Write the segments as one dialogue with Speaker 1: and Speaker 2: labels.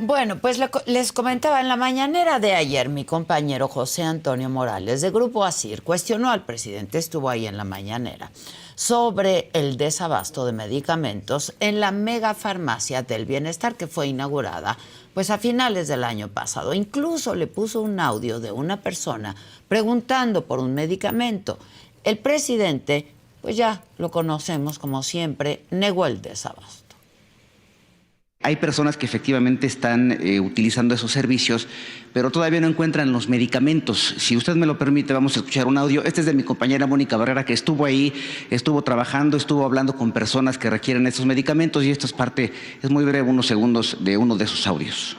Speaker 1: Bueno, pues les comentaba en la mañanera de ayer, mi compañero José Antonio Morales de Grupo ASIR cuestionó al presidente, estuvo ahí en la mañanera, sobre el desabasto de medicamentos en la megafarmacia del bienestar que fue inaugurada pues a finales del año pasado. Incluso le puso un audio de una persona preguntando por un medicamento. El presidente, pues ya lo conocemos como siempre, negó el desabasto.
Speaker 2: Hay personas que efectivamente están utilizando esos servicios, pero todavía no encuentran los medicamentos. Si usted me lo permite, vamos a escuchar un audio. Este es de mi compañera Mónica Barrera, que estuvo ahí, estuvo trabajando, estuvo hablando con personas que requieren esos medicamentos, y esto es parte, es muy breve, unos segundos de uno de sus audios.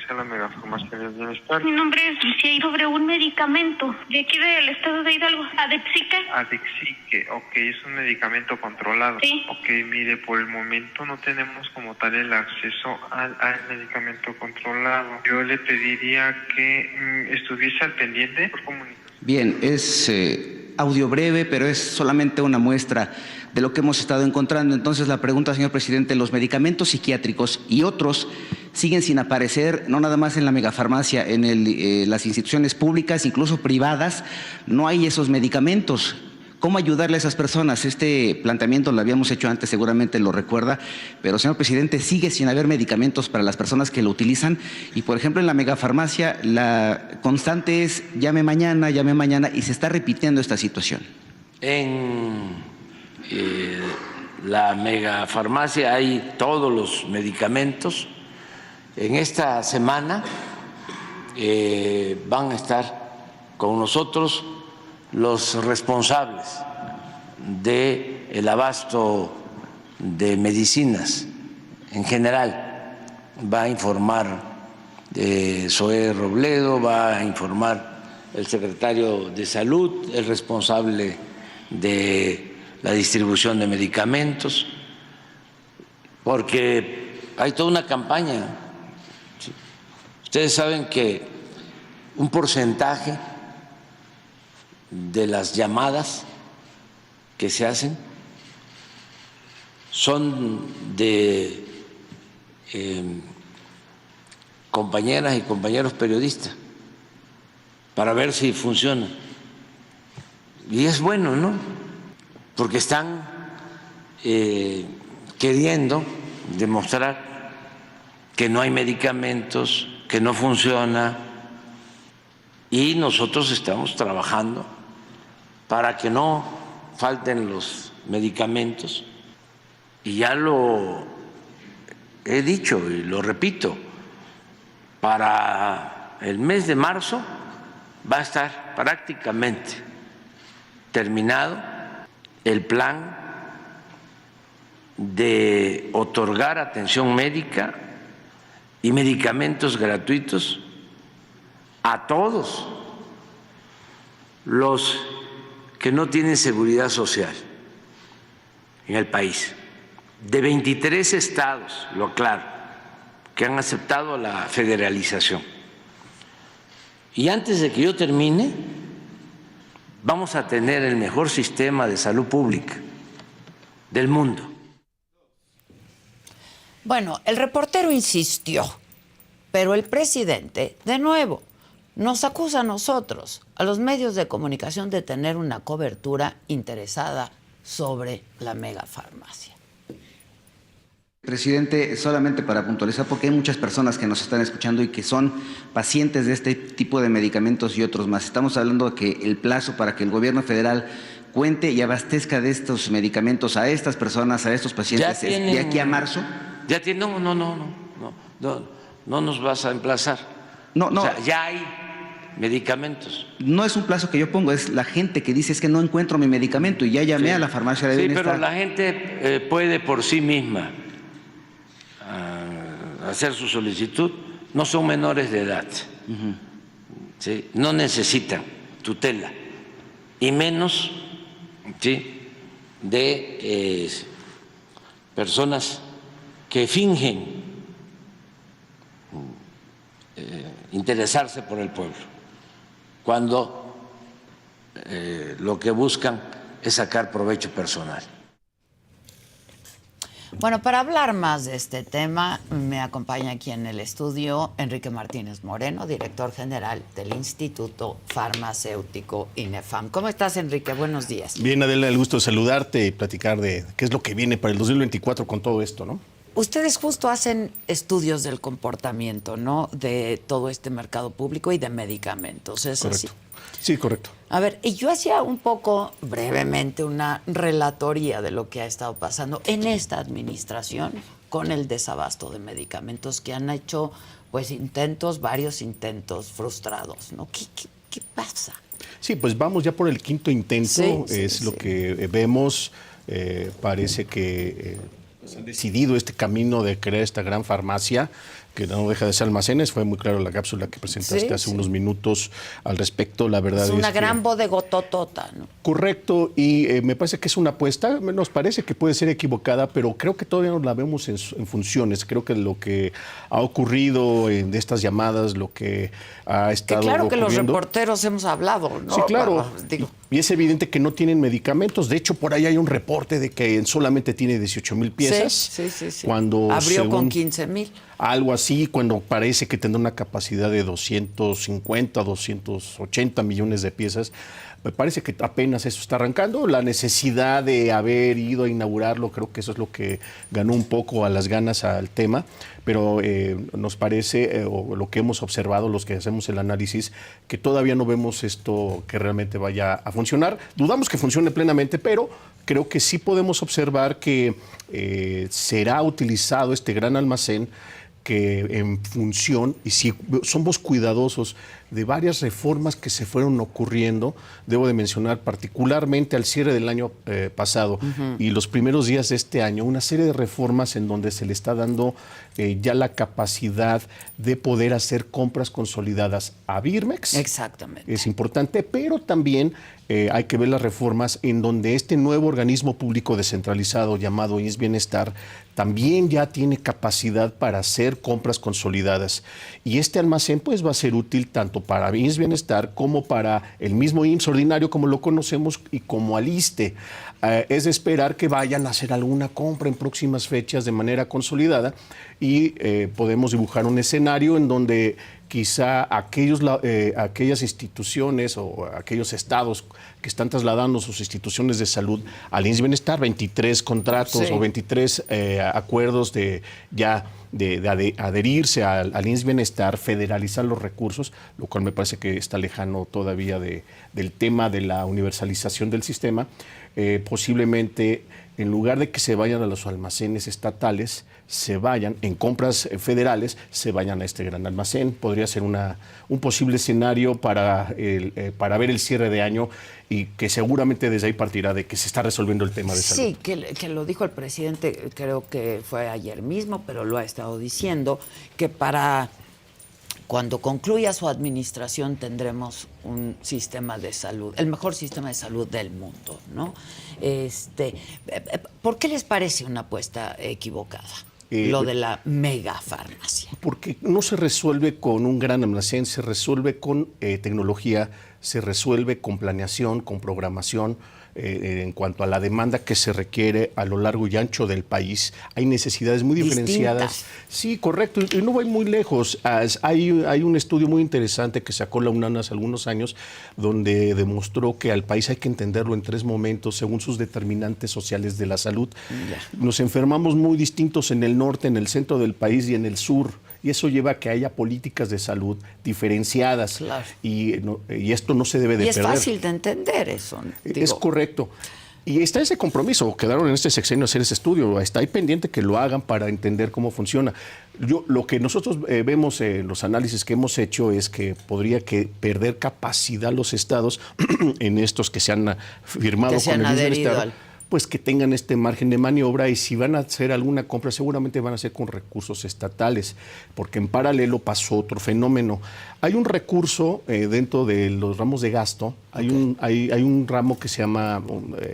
Speaker 3: A la megafarmacia del bienestar.
Speaker 4: Mi nombre es Lucía y sobre un medicamento de aquí del estado de Hidalgo, Adexique.
Speaker 3: Adexique, ok, es un medicamento controlado.
Speaker 4: Sí.
Speaker 3: Ok, mire, por el momento no tenemos como tal el acceso al medicamento controlado. Yo le pediría que estuviese al pendiente por comunicación.
Speaker 2: Bien, es audio breve, pero es solamente una muestra de lo que hemos estado encontrando. Entonces, la pregunta, señor presidente, los medicamentos psiquiátricos y otros siguen sin aparecer, no nada más en la megafarmacia, en las instituciones públicas, incluso privadas, no hay esos medicamentos. ¿Cómo ayudarle a esas personas? Este planteamiento lo habíamos hecho antes, seguramente lo recuerda, pero, señor presidente, sigue sin haber medicamentos para las personas que lo utilizan. Y, por ejemplo, en la megafarmacia, la constante es llame mañana, y se está repitiendo esta situación.
Speaker 5: En la megafarmacia hay todos los medicamentos. En esta semana van a estar con nosotros los responsables del abasto de medicinas en general. Va a informar Zoé Robledo, va a informar el secretario de Salud, el responsable de la distribución de medicamentos, porque hay toda una campaña. Ustedes saben que un porcentaje de las llamadas que se hacen son de compañeras y compañeros periodistas para ver si funciona. Y es bueno, ¿no? Porque están queriendo demostrar que no hay medicamentos, que no funciona, y nosotros estamos trabajando para que no falten los medicamentos. Y ya lo he dicho y lo repito, para el mes de marzo va a estar prácticamente terminado el plan de otorgar atención médica y medicamentos gratuitos a todos los que no tienen seguridad social en el país. De 23 estados, lo aclaro, que han aceptado la federalización. Y antes de que yo termine, vamos a tener el mejor sistema de salud pública del mundo.
Speaker 1: Bueno, el reportero insistió, pero el presidente, de nuevo, nos acusa a nosotros, a los medios de comunicación, de tener una cobertura interesada sobre la megafarmacia.
Speaker 2: Presidente, solamente para puntualizar, porque hay muchas personas que nos están escuchando y que son pacientes de este tipo de medicamentos y otros más. Estamos hablando de que el plazo para que el gobierno federal cuente y abastezca de estos medicamentos a estas personas, a estos pacientes, de aquí a marzo.
Speaker 5: Ya tienen, no nos vas a emplazar.
Speaker 2: No.
Speaker 5: O sea, ya hay medicamentos.
Speaker 2: No es un plazo que yo pongo, es la gente que dice es que no encuentro mi medicamento y ya llamé a la farmacia de bienestar.
Speaker 5: Sí, pero la gente puede por sí misma hacer su solicitud. No son menores de edad, ¿sí? No necesitan tutela, y menos, ¿sí?, de personas que fingen interesarse por el pueblo, cuando lo que buscan es sacar provecho personal.
Speaker 1: Bueno, para hablar más de este tema, me acompaña aquí en el estudio Enrique Martínez Moreno, director general del Instituto Farmacéutico INEFAM. ¿Cómo estás, Enrique? Buenos días.
Speaker 6: Bien, Adela, el gusto de saludarte y platicar de qué es lo que viene para el 2024 con todo esto, ¿no?
Speaker 1: Ustedes justo hacen estudios del comportamiento, ¿no? De todo este mercado público y de medicamentos, ¿es
Speaker 6: Correcto.
Speaker 1: así?
Speaker 6: Sí, correcto.
Speaker 1: A ver, y yo hacía un poco brevemente una relatoría de lo que ha estado pasando en esta administración con el desabasto de medicamentos que han hecho, pues, varios intentos frustrados, ¿no? ¿Qué pasa?
Speaker 6: Sí, pues vamos ya por el quinto intento, lo que vemos. Parece que han decidido este camino de crear esta gran farmacia que no deja de ser almacenes. Fue muy claro la cápsula que presentaste hace unos minutos al respecto. La verdad
Speaker 1: es una gran bodegototota, ¿no?
Speaker 6: Correcto, y me parece que es una apuesta, nos parece que puede ser equivocada, pero creo que todavía no la vemos en funciones. Creo que lo que ha ocurrido de estas llamadas, lo que ha estado
Speaker 1: claro que los
Speaker 6: ocurriendo,
Speaker 1: reporteros hemos hablado, ¿no?
Speaker 6: Sí, claro.
Speaker 1: Digo.
Speaker 6: Y es evidente que no tienen medicamentos. De hecho, por ahí hay un reporte de que solamente tiene 18,000 piezas.
Speaker 1: Sí.
Speaker 6: Cuando
Speaker 1: abrió con 15,000.
Speaker 6: Algo así, cuando parece que tendrá una capacidad de 250, 280 millones de piezas. Me parece que apenas eso está arrancando. La necesidad de haber ido a inaugurarlo, creo que eso es lo que ganó un poco a las ganas al tema. Pero nos parece, o lo que hemos observado, los que hacemos el análisis, que todavía no vemos esto que realmente vaya a funcionar. Dudamos que funcione plenamente, pero creo que sí podemos observar que será utilizado este gran almacén que en función, y si somos cuidadosos de varias reformas que se fueron ocurriendo, debo de mencionar particularmente al cierre del año pasado y los primeros días de este año, una serie de reformas en donde se le está dando ya la capacidad de poder hacer compras consolidadas a Birmex.
Speaker 1: Exactamente.
Speaker 6: Es importante, pero también hay que ver las reformas en donde este nuevo organismo público descentralizado llamado IMSS Bienestar también ya tiene capacidad para hacer compras consolidadas. Y este almacén pues va a ser útil tanto para IMSS Bienestar como para el mismo IMSS ordinario como lo conocemos y como al ISSSTE. Es de esperar que vayan a hacer alguna compra en próximas fechas de manera consolidada y podemos dibujar un escenario en donde quizá aquellas instituciones o aquellos estados que están trasladando sus instituciones de salud al IMSS Bienestar, 23 contratos o 23 acuerdos de adherirse al IMSS Bienestar, federalizar los recursos, lo cual me parece que está lejano todavía del tema de la universalización del sistema. Posiblemente, en lugar de que se vayan a los almacenes estatales, se vayan en compras federales, se vayan a este gran almacén. Podría ser un posible escenario para ver el cierre de año y que seguramente desde ahí partirá de que se está resolviendo el tema de salud.
Speaker 1: Sí, que lo dijo el presidente, creo que fue ayer mismo, pero lo ha estado diciendo, que para cuando concluya su administración tendremos un sistema de salud, el mejor sistema de salud del mundo, ¿no? ¿Por qué les parece una apuesta equivocada? Lo de la megafarmacia.
Speaker 6: Porque no se resuelve con un gran almacén, se resuelve con tecnología, se resuelve con planeación, con programación. En cuanto a la demanda que se requiere a lo largo y ancho del país, hay necesidades muy diferenciadas. Sí, correcto, y no voy muy lejos. Hay un estudio muy interesante que sacó la UNAM hace algunos años, donde demostró que al país hay que entenderlo en 3 momentos, según sus determinantes sociales de la salud. Nos enfermamos muy distintos en el norte, en el centro del país y en el sur. Y eso lleva a que haya políticas de salud diferenciadas. Claro. Y esto no se debe de perder.
Speaker 1: Y es fácil de entender eso.
Speaker 6: Es correcto. Y está ese compromiso. Quedaron en este sexenio hacer ese estudio. Está ahí pendiente que lo hagan para entender cómo funciona. Lo que nosotros vemos en los análisis que hemos hecho es que podría perder capacidad los estados en estos que se han firmado con el Bienestar, pues que tengan este margen de maniobra, y si van a hacer alguna compra seguramente van a ser con recursos estatales, porque en paralelo pasó otro fenómeno. Hay un recurso dentro de los ramos de gasto, hay un ramo que se llama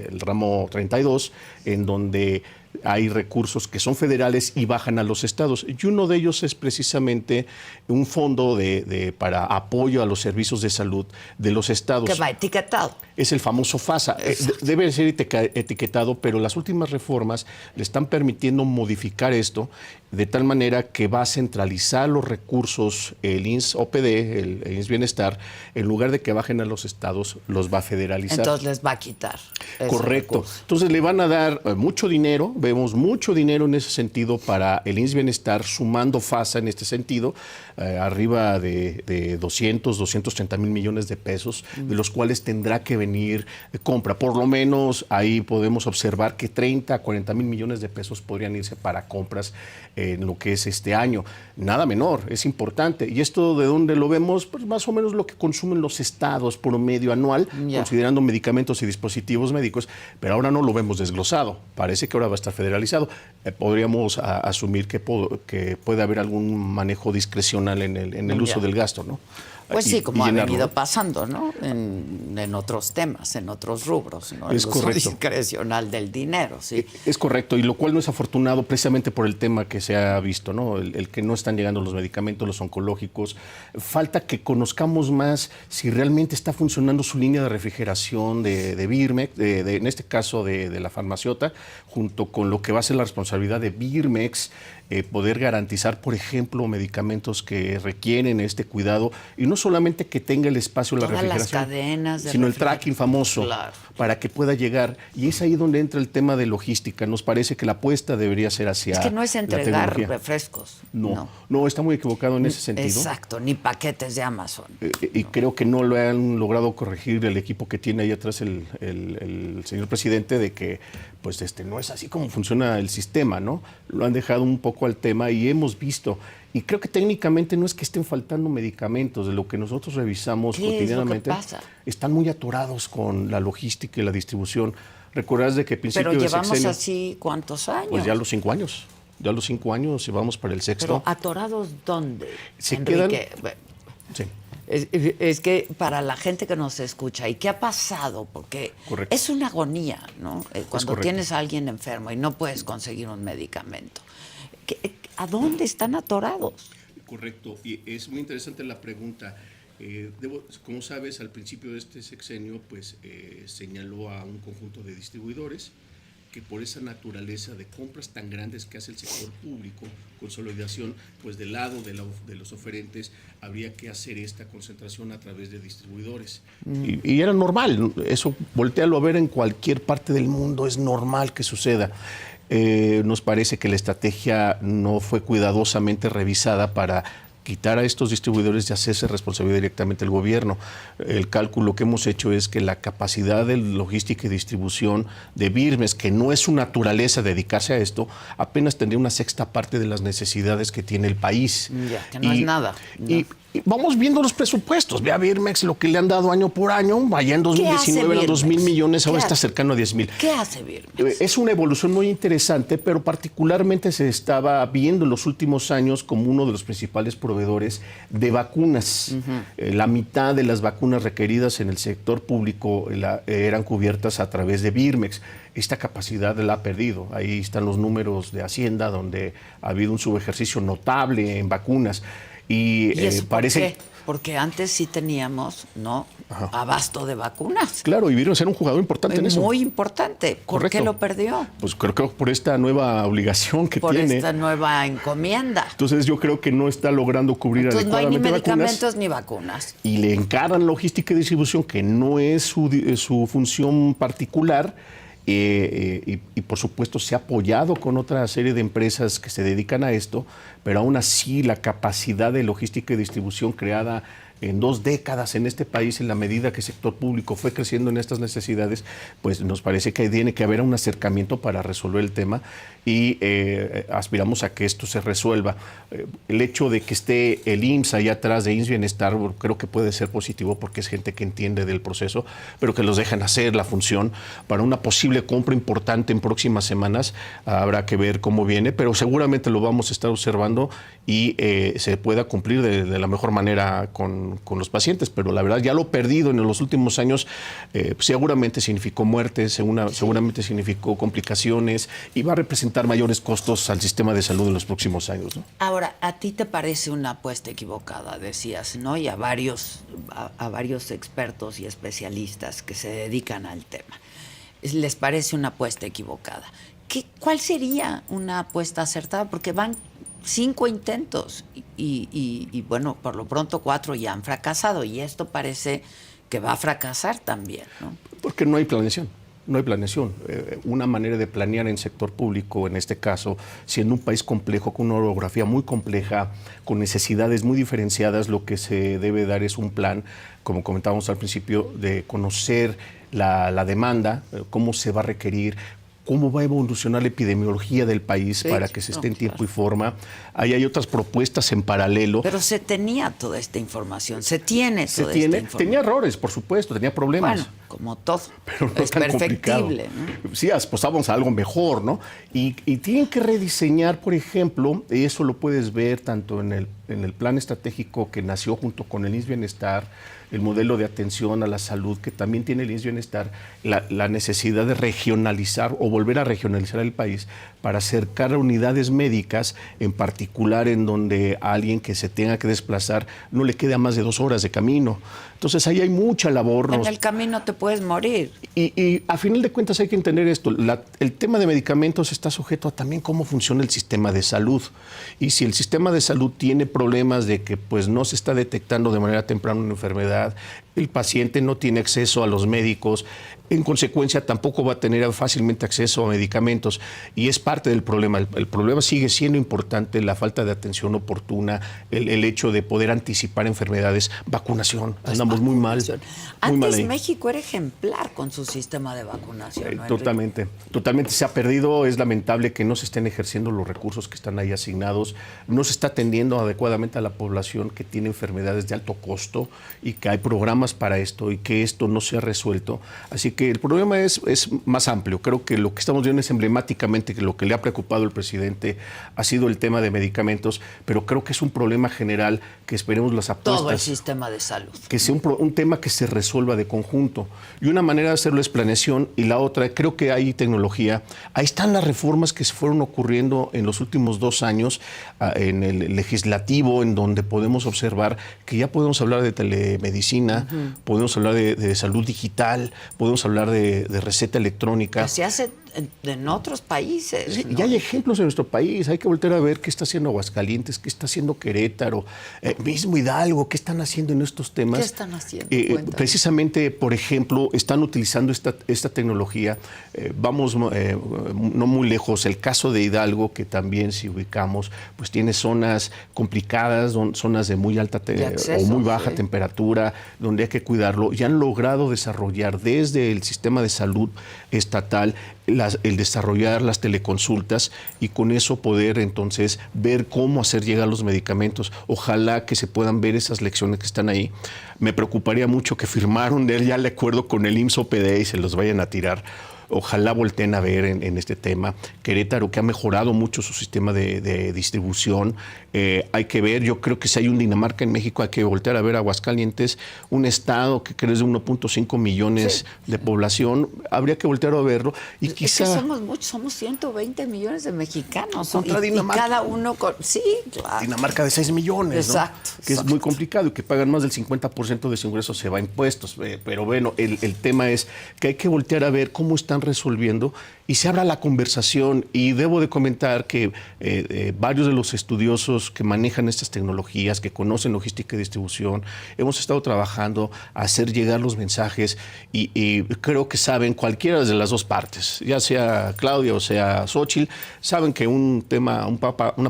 Speaker 6: el ramo 32, en donde hay recursos que son federales y bajan a los estados. Y uno de ellos es precisamente un fondo para apoyo a los servicios de salud de los estados.
Speaker 1: Que va etiquetado.
Speaker 6: Es el famoso FASA. Debe ser etiquetado, pero las últimas reformas le están permitiendo modificar esto de tal manera que va a centralizar los recursos, el IMSS-OPD, el IMSS Bienestar, en lugar de que bajen a los estados, los va a federalizar.
Speaker 1: Entonces les va a quitar.
Speaker 6: Correcto.
Speaker 1: Recurso.
Speaker 6: Entonces le van a dar mucho dinero, vemos mucho dinero en ese sentido para el IMSS Bienestar, sumando FASA en este sentido, arriba de 230 mil millones de pesos, de los cuales tendrá que venir compra. Por lo menos ahí podemos observar que 30 a 40 mil millones de pesos podrían irse para compras en lo que es este año. Nada menor, es importante. ¿Y esto de dónde lo vemos? Pues más o menos lo que consumen los estados por medio anual, considerando medicamentos y dispositivos médicos, pero ahora no lo vemos desglosado. Parece que ahora va a estar federalizado. Podríamos asumir que puede haber algún manejo discrecional en el uso del gasto, ¿no?
Speaker 1: Pues sí, como ha
Speaker 6: llenarlo,
Speaker 1: venido pasando, ¿no? En otros temas, en otros rubros, ¿no?
Speaker 6: Es
Speaker 1: el uso
Speaker 6: correcto.
Speaker 1: discrecional del dinero, sí.
Speaker 6: Es correcto, y lo cual no es afortunado precisamente por el tema que se ha visto, ¿no? El que no están llegando los medicamentos, los oncológicos. Falta que conozcamos más si realmente está funcionando su línea de refrigeración de Birmex, en este caso de la farmaciota, junto con lo que va a ser la responsabilidad de Birmex, poder garantizar, por ejemplo, medicamentos que requieren este cuidado, y no solamente que tenga el espacio de la
Speaker 1: Todas
Speaker 6: refrigeración,
Speaker 1: las cadenas de
Speaker 6: sino el tracking famoso,
Speaker 1: claro,
Speaker 6: para que pueda llegar. Y es ahí donde entra el tema de logística. Nos parece que la apuesta debería ser hacia
Speaker 1: es que no es
Speaker 6: la
Speaker 1: entregar
Speaker 6: tecnología.
Speaker 1: refrescos.
Speaker 6: No, está muy equivocado en ese sentido.
Speaker 1: Exacto, ni paquetes de Amazon.
Speaker 6: Y creo que no lo han logrado corregir el equipo que tiene ahí atrás el señor presidente, de que pues no es así como funciona el sistema, ¿no? Lo han dejado un poco al tema y hemos visto, y creo que técnicamente no es que estén faltando medicamentos, de lo que nosotros revisamos cotidianamente, están muy atorados con la logística y la distribución. Recordás de que al principio
Speaker 1: Pero
Speaker 6: de
Speaker 1: llevamos
Speaker 6: sexenio,
Speaker 1: así, ¿cuántos años?
Speaker 6: pues ya los 5 años. Ya los 5 años y vamos para el sexto.
Speaker 1: Pero ¿atorados dónde,
Speaker 6: Se
Speaker 1: Enrique?
Speaker 6: Sí.
Speaker 1: Es que para la gente que nos escucha, ¿y qué ha pasado? Porque
Speaker 6: Correcto.
Speaker 1: es una agonía, ¿no? Cuando
Speaker 6: correcto.
Speaker 1: tienes a alguien enfermo y no puedes conseguir un medicamento. ¿A dónde están atorados?
Speaker 6: Correcto, y es muy interesante la pregunta. Como sabes, al principio de este sexenio, pues señaló a un conjunto de distribuidores que por esa naturaleza de compras tan grandes que hace el sector público, consolidación, pues del lado de los oferentes, habría que hacer esta concentración a través de distribuidores. Y era normal, eso voltéalo a ver en cualquier parte del mundo, es normal que suceda. Nos parece que la estrategia no fue cuidadosamente revisada para quitar a estos distribuidores y hacerse responsabilidad directamente el gobierno. El cálculo que hemos hecho es que la capacidad de logística y distribución de Birmex, que no es su naturaleza dedicarse a esto, apenas tendría una sexta parte de las necesidades que tiene el país.
Speaker 1: Ya, que no es nada.
Speaker 6: Y vamos viendo los presupuestos. Ve a Birmex lo que le han dado año por año. Allá en 2019 eran 2,000 millones, ahora está cercano a 10,000.
Speaker 1: ¿Qué hace Birmex?
Speaker 6: Es una evolución muy interesante, pero particularmente se estaba viendo en los últimos años como uno de los principales proveedores de vacunas. La mitad de las vacunas requeridas en el sector público eran cubiertas a través de Birmex. Esta capacidad la ha perdido. Ahí están los números de Hacienda, donde ha habido un subejercicio notable en vacunas.
Speaker 1: ¿Y eso
Speaker 6: parece...
Speaker 1: por qué? Porque antes sí teníamos, ¿no? Abasto de vacunas.
Speaker 6: Claro, y Birmex era un jugador importante en eso.
Speaker 1: Muy importante. ¿Por
Speaker 6: Correcto.
Speaker 1: qué lo perdió?
Speaker 6: Pues creo que por esta nueva obligación que tiene.
Speaker 1: Por esta nueva encomienda.
Speaker 6: Entonces yo creo que no está logrando cubrir
Speaker 1: Entonces no hay ni
Speaker 6: adecuadamente
Speaker 1: medicamentos
Speaker 6: vacunas,
Speaker 1: ni vacunas.
Speaker 6: y le encaran logística y distribución, que no es su función particular. Y por supuesto se ha apoyado con otra serie de empresas que se dedican a esto, pero aún así la capacidad de logística y distribución creada en 2 décadas en este país, en la medida que el sector público fue creciendo en estas necesidades, pues nos parece que tiene que haber un acercamiento para resolver el tema, y aspiramos a que esto se resuelva. El hecho de que esté el IMSS allá atrás de IMSS Bienestar creo que puede ser positivo, porque es gente que entiende del proceso, pero que los dejan hacer la función para una posible compra importante en próximas semanas. Habrá que ver cómo viene, pero seguramente lo vamos a estar observando y se pueda cumplir de la mejor manera con con los pacientes, pero la verdad ya lo perdido en los últimos años seguramente significó muertes, seguramente significó complicaciones y va a representar mayores costos al sistema de salud en los próximos años, ¿no?
Speaker 1: Ahora, ¿a ti te parece una apuesta equivocada, decías, ¿no? Y a varios expertos y especialistas que se dedican al tema. ¿Les parece una apuesta equivocada? ¿Cuál sería una apuesta acertada? Porque van 5 intentos y bueno, por lo pronto 4 ya han fracasado y esto parece que va a fracasar también, ¿no?
Speaker 6: Porque no hay planeación. No hay planeación. Una manera de planear en sector público, en este caso, si en un país complejo, con una orografía muy compleja, con necesidades muy diferenciadas, lo que se debe dar es un plan, como comentábamos al principio, de conocer la demanda, cómo se va a requerir, cómo va a evolucionar la epidemiología del país para que se esté en tiempo y forma. Ahí hay otras propuestas en paralelo.
Speaker 1: Pero se tenía toda esta información, se tiene toda esta información.
Speaker 6: Tenía errores, por supuesto, tenía problemas.
Speaker 1: Bueno, como todo.
Speaker 6: Pero no
Speaker 1: es
Speaker 6: tan
Speaker 1: perfectible,
Speaker 6: complicado,
Speaker 1: ¿no?
Speaker 6: Sí, apostábamos a algo mejor, ¿no? Y tienen que rediseñar, por ejemplo, y eso lo puedes ver tanto en el plan estratégico que nació junto con el IMSS Bienestar, el modelo de atención a la salud que también tiene el IMSS Bienestar, la necesidad de regionalizar o volver a regionalizar el país para acercar a unidades médicas, en particular en donde a alguien que se tenga que desplazar no le quede a más de 2 horas de camino. Entonces ahí hay mucha labor.
Speaker 1: En el camino te puedes morir.
Speaker 6: Y a final de cuentas hay que entender esto. El tema de medicamentos está sujeto a también cómo funciona el sistema de salud. Y si el sistema de salud tiene problemas de que pues no se está detectando de manera temprana una enfermedad, el paciente no tiene acceso a los médicos, en consecuencia tampoco va a tener fácilmente acceso a medicamentos y es parte del problema. El problema sigue siendo importante, la falta de atención oportuna, el hecho de poder anticipar enfermedades, vacunación, andamos muy mal.
Speaker 1: Antes México era ejemplar con su sistema de vacunación, ¿no,
Speaker 6: totalmente se ha perdido, es lamentable que no se estén ejerciendo los recursos que están ahí asignados, no se está atendiendo adecuadamente a la población que tiene enfermedades de alto costo y que hay programas para esto y que esto no se ha resuelto. Así que el problema es más amplio. Creo que lo que estamos viendo es emblemáticamente que lo que le ha preocupado al presidente ha sido el tema de medicamentos, pero creo que es un problema general que esperemos las apuestas.
Speaker 1: Todo el sistema de salud.
Speaker 6: Que sea un tema que se resuelva de conjunto. Y una manera de hacerlo es planeación y la otra, creo que hay tecnología. Ahí están las reformas que se fueron ocurriendo en los últimos 2 años en el legislativo, en donde podemos observar que ya podemos hablar de telemedicina, podemos hablar de salud digital, podemos hablar de receta electrónica.
Speaker 1: Que se hace en otros países.
Speaker 6: Sí,
Speaker 1: ¿no?
Speaker 6: Y hay ejemplos en nuestro país. Hay que volver a ver qué está haciendo Aguascalientes, qué está haciendo Querétaro, mismo Hidalgo, qué están haciendo en estos temas.
Speaker 1: ¿Qué están haciendo?
Speaker 6: Precisamente, por ejemplo, están utilizando esta tecnología. Vamos no muy lejos. El caso de Hidalgo, que también si ubicamos, pues tiene zonas complicadas, zonas de muy alta o muy baja temperatura, donde hay que cuidarlo. Y han logrado desarrollar desde el sistema de salud estatal el desarrollar las teleconsultas y con eso poder entonces ver cómo hacer llegar los medicamentos. Ojalá que se puedan ver esas lecciones que están ahí. Me preocuparía mucho que firmaron de él ya el acuerdo con el IMSS OPD y se los vayan a tirar. Ojalá volteen a ver en este tema. Querétaro, que ha mejorado mucho su sistema de distribución. Hay que ver, yo creo que si hay un Dinamarca en México, hay que voltear a ver Aguascalientes, un estado que creo es de 1.5 millones de población. Habría que voltear a verlo. Y quizá...
Speaker 1: Es que somos muchos, somos 120 millones de mexicanos.
Speaker 6: Contra Dinamarca.
Speaker 1: Y cada uno con... Sí, claro.
Speaker 6: Dinamarca de 6 millones,
Speaker 1: exacto,
Speaker 6: ¿no? Que es muy complicado y que pagan más del 50% de su ingreso se va a impuestos. Pero bueno, el tema es que hay que voltear a ver cómo están resolviendo y se abra la conversación. Y debo de comentar que varios de los estudiosos que manejan estas tecnologías, que conocen logística y distribución, hemos estado trabajando a hacer llegar los mensajes y creo que saben cualquiera de las dos partes, ya sea Claudia o sea Xóchitl, saben que una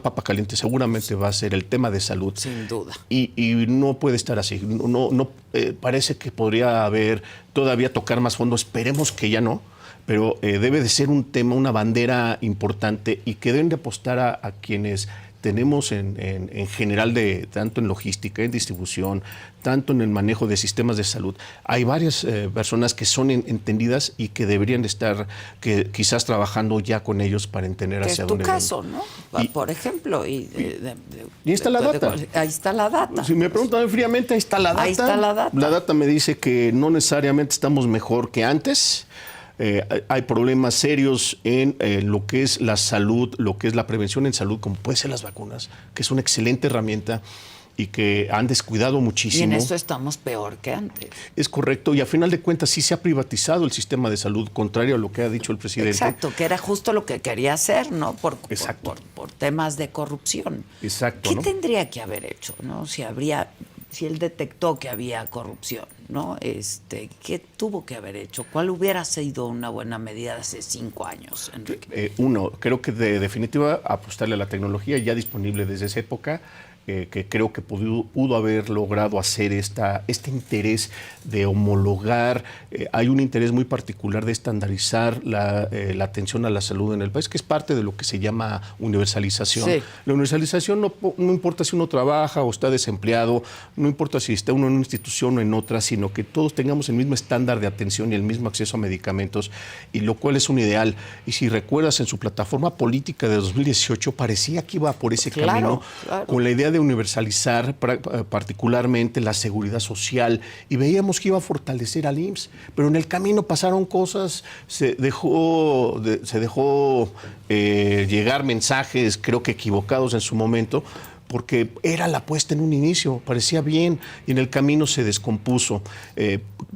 Speaker 6: papa caliente seguramente va a ser el tema de salud.
Speaker 1: Sin duda.
Speaker 6: Y no puede estar así. No parece que podría haber todavía tocar más fondo. Esperemos que ya no. Pero debe de ser un tema, una bandera importante y que deben de apostar a quienes tenemos en general, tanto en logística, en distribución, tanto en el manejo de sistemas de salud, hay varias personas que son entendidas y que deberían estar quizás trabajando ya con ellos para entender hacia dónde van.
Speaker 1: Que es tu caso, ¿no? Por ejemplo. Y
Speaker 6: ahí está la data.
Speaker 1: Ahí está la data.
Speaker 6: Si me preguntan fríamente, ahí está la data.
Speaker 1: Ahí está la data.
Speaker 6: La data me dice que no necesariamente estamos mejor que antes. Hay problemas serios en lo que es la salud, lo que es la prevención en salud, como pueden ser las vacunas, que es una excelente herramienta y que han descuidado muchísimo.
Speaker 1: Y en eso estamos peor que antes.
Speaker 6: Es correcto, y a final de cuentas sí se ha privatizado el sistema de salud, contrario a lo que ha dicho el presidente.
Speaker 1: Exacto, que era justo lo que quería hacer, ¿no? Por temas de corrupción.
Speaker 6: Exacto.
Speaker 1: ¿Qué
Speaker 6: ¿no?
Speaker 1: tendría que haber hecho, no? Si él detectó que había corrupción, ¿no? ¿Qué tuvo que haber hecho? ¿Cuál hubiera sido una buena medida de hace 5 años, Enrique?
Speaker 6: Creo que de definitiva apostarle a la tecnología ya disponible desde esa época, que creo que pudo haber logrado hacer este interés de homologar. Hay un interés muy particular de estandarizar la atención a la salud en el país, que es parte de lo que se llama universalización.
Speaker 1: Sí.
Speaker 6: La universalización no importa si uno trabaja o está desempleado, no importa si está uno en una institución o en otra, sino que todos tengamos el mismo estándar de atención y el mismo acceso a medicamentos, y lo cual es un ideal. Y si recuerdas, en su plataforma política de 2018 parecía que iba por ese camino, con la idea de universalizar particularmente la seguridad social, y veíamos que iba a fortalecer al IMSS, pero en el camino pasaron cosas, se dejó llegar mensajes, creo que equivocados en su momento, porque era la apuesta en un inicio, parecía bien, y en el camino se descompuso.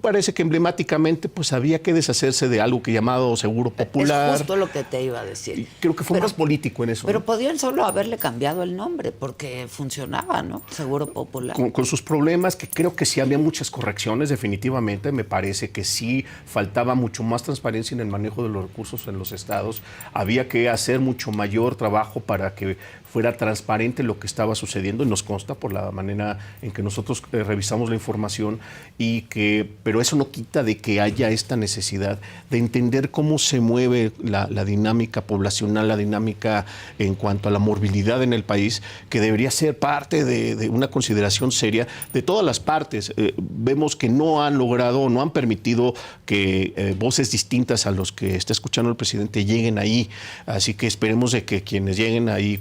Speaker 6: Parece que emblemáticamente pues había que deshacerse de algo que llamado Seguro Popular.
Speaker 1: Es justo lo que te iba a decir.
Speaker 6: Y creo que fue más político en eso.
Speaker 1: Pero
Speaker 6: ¿no?
Speaker 1: podían solo haberle cambiado el nombre, porque funcionaba, ¿no? Seguro Popular.
Speaker 6: Con sus problemas, que creo que sí había muchas correcciones, definitivamente. Me parece que sí faltaba mucho más transparencia en el manejo de los recursos en los estados. Había que hacer mucho mayor trabajo para que fuera transparente lo que estaba sucediendo, y nos consta por la manera en que nosotros revisamos la información, pero eso no quita de que haya esta necesidad de entender cómo se mueve la dinámica poblacional, la dinámica en cuanto a la morbilidad en el país, que debería ser parte de una consideración seria de todas las partes. Vemos que no han logrado, no han permitido que voces distintas a los que está escuchando el presidente lleguen ahí, así que esperemos de que quienes lleguen ahí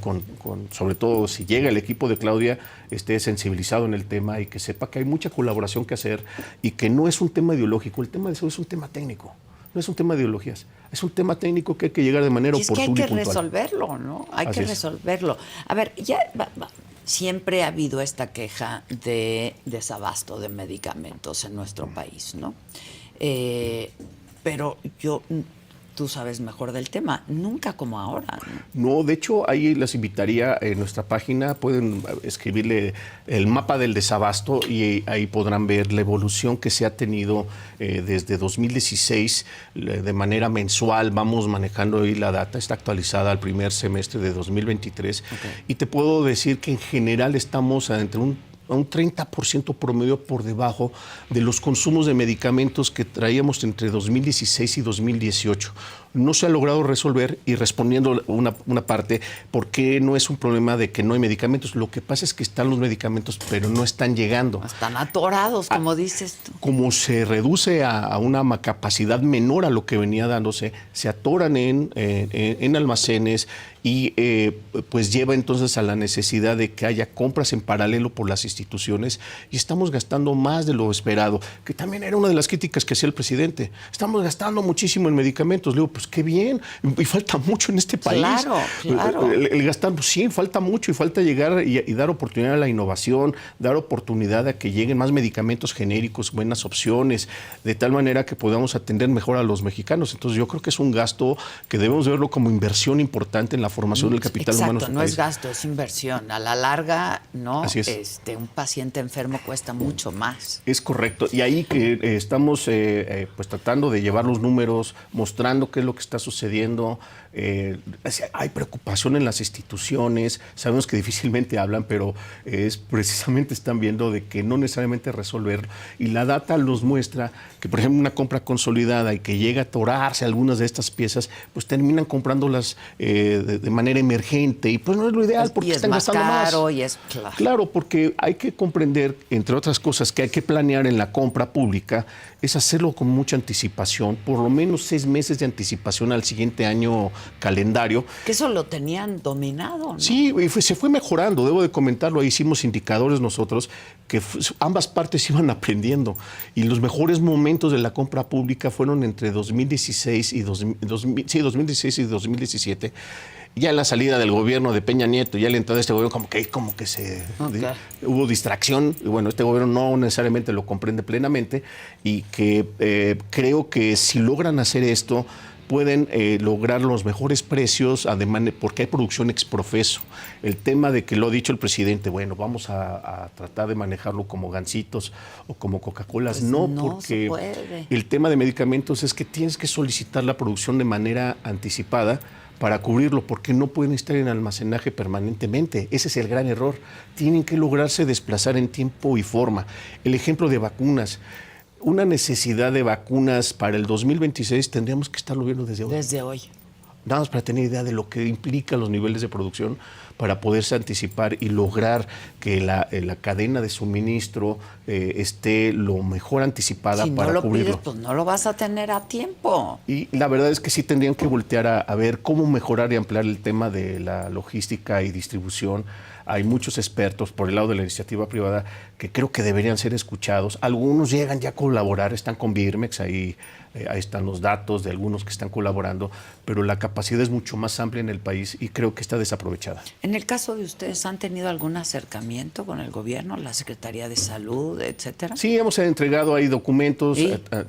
Speaker 6: sobre todo si llega el equipo de Claudia, esté sensibilizado en el tema y que sepa que hay mucha colaboración que hacer y que no es un tema ideológico. El tema de salud es un tema técnico, no es un tema de ideologías, es un tema técnico que hay que llegar de manera oportuna y puntual. Es que hay que
Speaker 1: resolverlo, ¿no? Hay que resolverlo. A ver, siempre ha habido esta queja de desabasto de medicamentos en nuestro país, ¿no? Pero tú sabes mejor del tema, nunca como ahora, ¿no?
Speaker 6: No, de hecho, ahí les invitaría en nuestra página, pueden escribirle el mapa del desabasto y ahí podrán ver la evolución que se ha tenido desde 2016 de manera mensual. Vamos manejando ahí la data, está actualizada al primer semestre de 2023. Okay. Y te puedo decir que en general estamos entre un 30% promedio por debajo de los consumos de medicamentos que traíamos entre 2016 y 2018. No se ha logrado resolver, y respondiendo una parte, ¿por qué no es un problema de que no hay medicamentos? Lo que pasa es que están los medicamentos, pero no están llegando.
Speaker 1: Están atorados, como dices tú.
Speaker 6: Como se reduce a una capacidad menor a lo que venía dándose, se atoran en almacenes, y pues lleva entonces a la necesidad de que haya compras en paralelo por las instituciones, y estamos gastando más de lo esperado, que también era una de las críticas que hacía el presidente. Estamos gastando muchísimo en medicamentos. Le digo, pues qué bien, y falta mucho en este país.
Speaker 1: Claro.
Speaker 6: El gastar, pues sí, falta mucho, y falta llegar y dar oportunidad a la innovación, dar oportunidad a que lleguen más medicamentos genéricos, buenas opciones, de tal manera que podamos atender mejor a los mexicanos. Entonces yo creo que es un gasto que debemos verlo como inversión importante en la formación del capital humano.
Speaker 1: Exacto, no es gasto, es inversión. A la larga, ¿no?
Speaker 6: Así es.
Speaker 1: Un paciente enfermo cuesta mucho más.
Speaker 6: Es correcto. Y ahí que estamos pues tratando de llevar los números, mostrando qué es lo lo que está sucediendo. Hay preocupación en las instituciones, sabemos que difícilmente hablan, pero es precisamente están viendo de que no necesariamente resolver. Y la data nos muestra que, por ejemplo, una compra consolidada y que llega a atorarse algunas de estas piezas, pues terminan comprándolas de manera emergente, y pues no es lo ideal porque están gastando más.
Speaker 1: Caro y es
Speaker 6: claro, porque hay que comprender, entre otras cosas, que hay que planear en la compra pública, es hacerlo con mucha anticipación, por lo menos 6 meses de anticipación al siguiente año calendario.
Speaker 1: Que eso lo tenían dominado, ¿no?
Speaker 6: Sí, y se fue mejorando, debo de comentarlo, ahí hicimos indicadores nosotros, que ambas partes iban aprendiendo, y los mejores momentos de la compra pública fueron entre 2016 y 2017, ya en la salida del gobierno de Peña Nieto, ya en la entrada de este gobierno, como que hubo distracción, y bueno, este gobierno no necesariamente lo comprende plenamente, y que creo que si logran hacer esto, pueden lograr los mejores precios, además, porque hay producción exprofeso. El tema de que lo ha dicho el presidente, bueno, vamos a tratar de manejarlo como Gancitos o como Coca-Colas,
Speaker 1: pues
Speaker 6: no,
Speaker 1: no
Speaker 6: porque
Speaker 1: se puede.
Speaker 6: El tema de medicamentos es que tienes que solicitar la producción de manera anticipada para cubrirlo, porque no pueden estar en almacenaje permanentemente. Ese es el gran error. Tienen que lograrse desplazar en tiempo y forma. El ejemplo de vacunas. Una necesidad de vacunas para el 2026 tendríamos que estarlo viendo desde hoy.
Speaker 1: Desde hoy.
Speaker 6: Nada más para tener idea de lo que implica los niveles de producción, para poderse anticipar y lograr que la cadena de suministro esté lo mejor anticipada para cubrirlo. Si no lo pides,
Speaker 1: pues no lo vas a tener a tiempo.
Speaker 6: Y la verdad es que sí tendrían que voltear a ver cómo mejorar y ampliar el tema de la logística y distribución. Hay muchos expertos por el lado de la iniciativa privada que creo que deberían ser escuchados. Algunos llegan ya a colaborar, están con Birmex, ahí están los datos de algunos que están colaborando, pero la capacidad es mucho más amplia en el país y creo que está desaprovechada.
Speaker 1: En el caso de ustedes, ¿han tenido algún acercamiento con el gobierno, la Secretaría de Salud, etcétera?
Speaker 6: Sí, hemos entregado ahí documentos,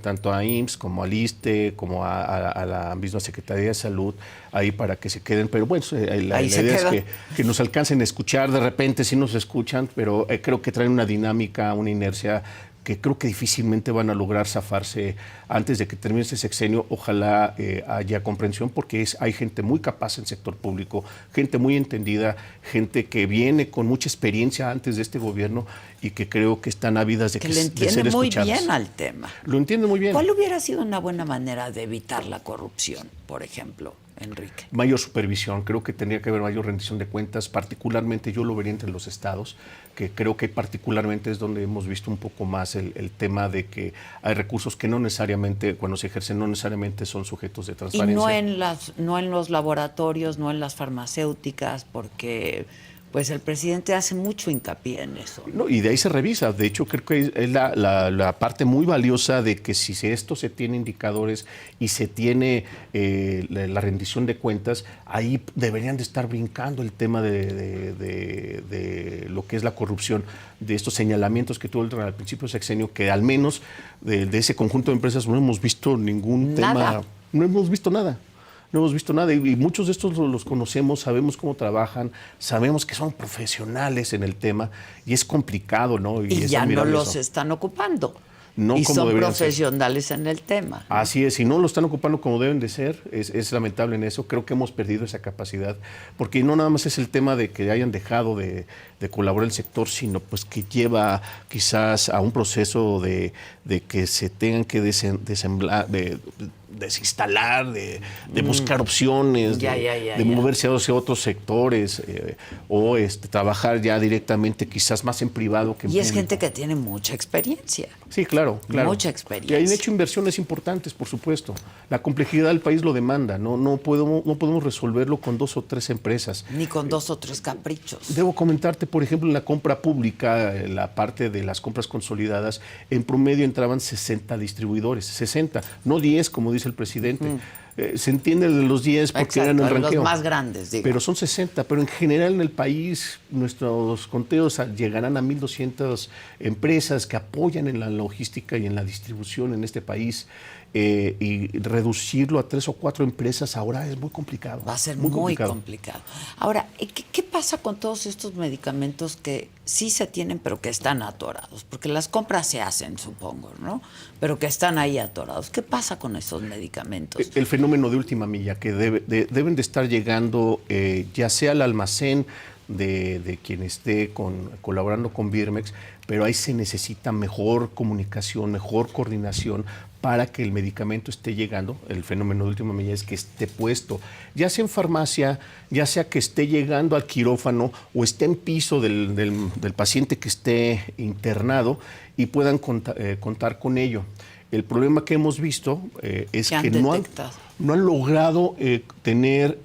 Speaker 6: tanto a IMSS como al ISSSTE, como a la misma Secretaría de Salud, ahí para que se queden, pero bueno, la idea es que nos alcancen a escuchar, de repente sí nos escuchan, pero creo que traen una dinámica, una inercia que creo que difícilmente van a lograr zafarse antes de que termine este sexenio. Ojalá haya comprensión, porque hay gente muy capaz en el sector público, gente muy entendida, gente que viene con mucha experiencia antes de este gobierno y que creo que están ávidas de ser escuchadas. Que le entiende muy
Speaker 1: bien al tema.
Speaker 6: Lo entiende muy bien.
Speaker 1: ¿Cuál hubiera sido una buena manera de evitar la corrupción, por ejemplo, Enrique?
Speaker 6: Mayor supervisión, creo que tendría que haber mayor rendición de cuentas, particularmente yo lo vería entre los estados, que creo que particularmente es donde hemos visto un poco más el tema de que hay recursos que no necesariamente, cuando se ejercen, no necesariamente son sujetos de transparencia.
Speaker 1: Y no en los laboratorios, no en las farmacéuticas, porque pues el presidente hace mucho hincapié en eso.
Speaker 6: No, y de ahí se revisa. De hecho, creo que es la parte muy valiosa de que si esto se tiene indicadores y se tiene la rendición de cuentas, ahí deberían de estar brincando el tema de lo que es la corrupción, de estos señalamientos que tuvo al principio del sexenio, que al menos de ese conjunto de empresas no hemos visto ningún tema. No hemos visto nada. No hemos visto nada, y muchos de estos los conocemos, sabemos cómo trabajan, sabemos que son profesionales en el tema, y es complicado, ¿no?
Speaker 1: Y ya no los están ocupando.
Speaker 6: No
Speaker 1: y
Speaker 6: como
Speaker 1: son
Speaker 6: deberían
Speaker 1: profesionales
Speaker 6: ser
Speaker 1: en el tema, ¿no?
Speaker 6: Así es, y no lo están ocupando como deben de ser, es lamentable en eso. Creo que hemos perdido esa capacidad, porque no nada más es el tema de que hayan dejado de colaborar el sector, sino pues que lleva quizás a un proceso de que se tengan que desinstalar, de buscar opciones, de moverse hacia otros sectores, o trabajar ya directamente, quizás más en privado que en
Speaker 1: público.
Speaker 6: Es
Speaker 1: gente que tiene mucha experiencia.
Speaker 6: Sí, claro.
Speaker 1: Mucha experiencia.
Speaker 6: Y han hecho inversiones importantes, por supuesto. La complejidad del país lo demanda. No podemos resolverlo con 2 o 3 empresas.
Speaker 1: Ni con 2 o 3 caprichos.
Speaker 6: Debo comentarte, por ejemplo, en la compra pública, la parte de las compras consolidadas, en promedio entraban 60 distribuidores, 60, no 10, como dice el presidente. Se entiende de los 10 porque eran el ranqueo.
Speaker 1: Los más grandes, digo.
Speaker 6: Pero son 60, pero en general en el país nuestros conteos llegarán a 1,200 empresas que apoyan en la logística y en la distribución en este país. Y reducirlo a 3 o 4 empresas ahora es muy complicado.
Speaker 1: Va a ser muy complicado. Ahora, ¿qué pasa con todos estos medicamentos que sí se tienen, pero que están atorados, porque las compras se hacen, supongo, ¿no? Pero que están ahí atorados. ¿Qué pasa con esos medicamentos?
Speaker 6: El fenómeno de última milla, que deben de estar llegando ya sea al almacén de quien esté colaborando con Birmex, pero ahí se necesita mejor comunicación, mejor coordinación para que el medicamento esté llegando. El fenómeno de última milla es que esté puesto, ya sea en farmacia, ya sea que esté llegando al quirófano o esté en piso del paciente que esté internado y puedan contar con ello. El problema que hemos visto es que no han logrado tener